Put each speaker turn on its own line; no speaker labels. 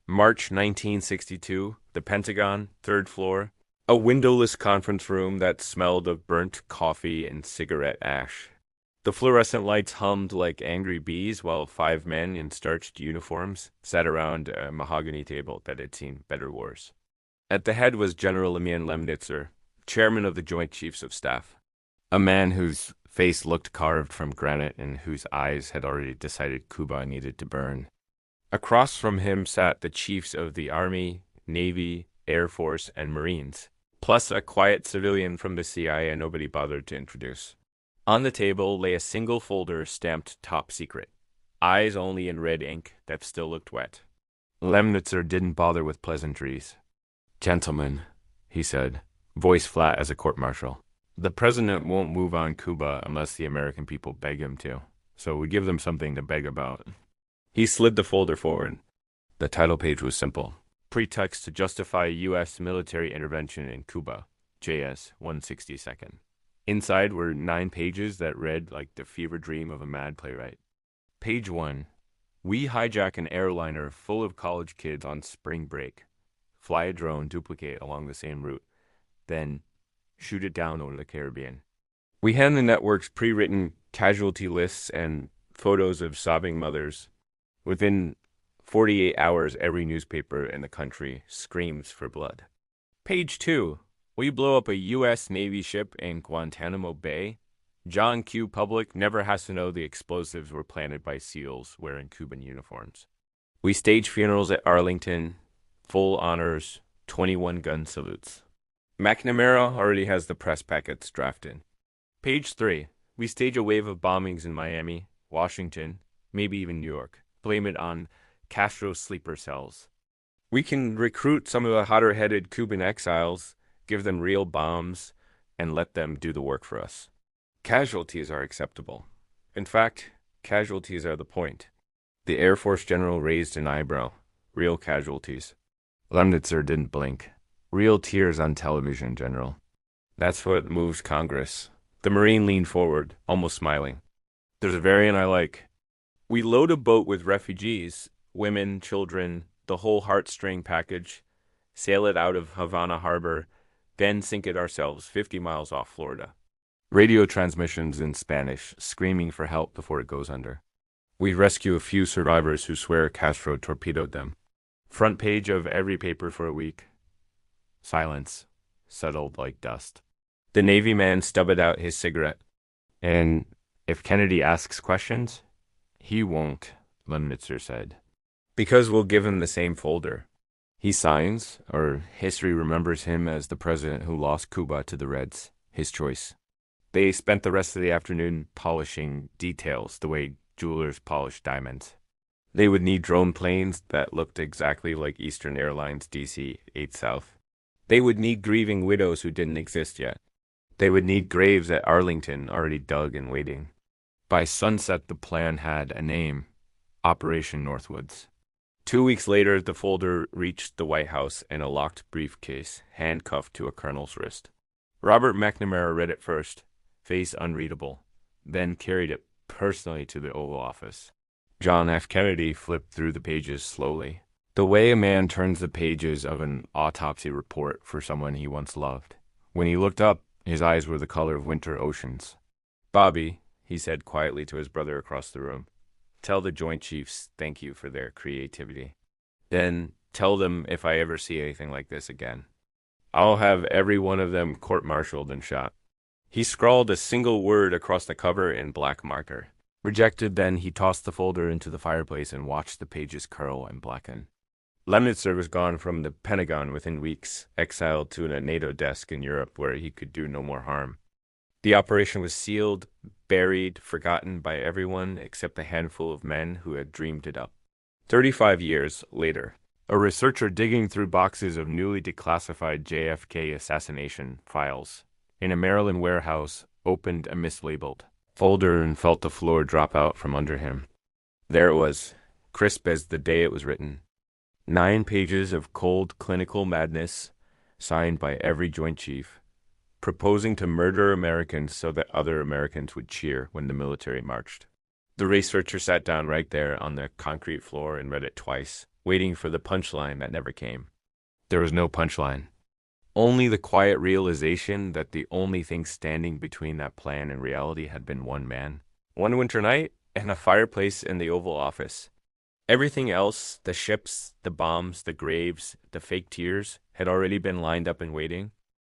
March 1962, the Pentagon, third floor. A windowless conference room that smelled of burnt coffee and cigarette ash. The fluorescent lights hummed like angry bees while five men in starched uniforms sat around a mahogany table that had seen better wars. At the head was General Emil Lemnitzer, chairman of the Joint Chiefs of Staff, a man whose face looked carved from granite and whose eyes had already decided Cuba needed to burn. Across from him sat the chiefs of the Army, Navy, Air Force, and Marines, plus a quiet civilian from the CIA nobody bothered to introduce. On the table lay a single folder stamped top secret, eyes only in red ink that still looked wet. Lemnitzer didn't bother with pleasantries. "Gentlemen," he said, voice flat as a court-martial, "the president won't move on Cuba unless the American people beg him to, so we give them something to beg about." He slid the folder forward. The title page was simple. Pretext to justify U.S. military intervention in Cuba, JS 162nd. Inside were 9 pages that read like the fever dream of a mad playwright. Page 1. We hijack an airliner full of college kids on spring break. Fly a drone duplicate along the same route. Then shoot it down over the Caribbean. We hand the networks pre-written casualty lists and photos of sobbing mothers. Within 48 hours, every newspaper in the country screams for blood. Page 2. We blow up a U.S. Navy ship in Guantanamo Bay. John Q. Public never has to know the explosives were planted by SEALs wearing Cuban uniforms. We stage funerals at Arlington, full honors, 21 gun salutes. McNamara already has the press packets drafted. Page 3. We stage a wave of bombings in Miami, Washington, maybe even New York. Blame it on Castro's sleeper cells. We can recruit some of the hotter-headed Cuban exiles, give them real bombs, and let them do the work for us. Casualties are acceptable. In fact, casualties are the point. The Air Force general raised an eyebrow. Real casualties. Lemnitzer didn't blink. Real tears on television, General. That's what moves Congress. The Marine leaned forward, almost smiling. There's a variant I like. We load a boat with refugees, women, children, the whole heartstring package, sail it out of Havana Harbor, then sink it ourselves 50 miles off Florida. Radio transmissions in Spanish, screaming for help before it goes under. We rescue a few survivors who swear Castro torpedoed them. Front page of every paper for a week. Silence, settled like dust. The Navy man stubbed out his cigarette. And if Kennedy asks questions, he won't, Lemnitzer said. Because we'll give him the same folder. He signs, or history remembers him as the president who lost Cuba to the Reds, his choice. They spent the rest of the afternoon polishing details the way jewelers polish diamonds. They would need drone planes that looked exactly like Eastern Airlines DC-8 South. They would need grieving widows who didn't exist yet. They would need graves at Arlington already dug and waiting. By sunset, the plan had a name, Operation NorthWoods. 2 weeks later, the folder reached the White House in a locked briefcase, handcuffed to a colonel's wrist. Robert McNamara read it first, face unreadable, then carried it personally to the Oval Office. John F. Kennedy flipped through the pages slowly, the way a man turns the pages of an autopsy report for someone he once loved. When he looked up, his eyes were the color of winter oceans. "Bobby," he said quietly to his brother across the room, "tell the Joint Chiefs thank you for their creativity. Then tell them if I ever see anything like this again, I'll have every one of them court-martialed and shot." He scrawled a single word across the cover in black marker. Rejected, then he tossed the folder into the fireplace and watched the pages curl and blacken. Lemnitzer was gone from the Pentagon within weeks, exiled to a NATO desk in Europe where he could do no more harm. The operation was sealed, buried, forgotten by everyone except a handful of men who had dreamed it up. 35 years later, a researcher digging through boxes of newly declassified JFK assassination files in a Maryland warehouse opened a mislabeled folder and felt the floor drop out from under him. There it was, crisp as the day it was written. 9 pages of cold clinical madness, signed by every Joint Chief, proposing to murder Americans so that other Americans would cheer when the military marched. The researcher sat down right there on the concrete floor and read it twice, waiting for the punchline that never came. There was no punchline. Only the quiet realization that the only thing standing between that plan and reality had been one man, one winter night, and a fireplace in the Oval Office. Everything else, the ships, the bombs, the graves, the fake tears, had already been lined up and waiting.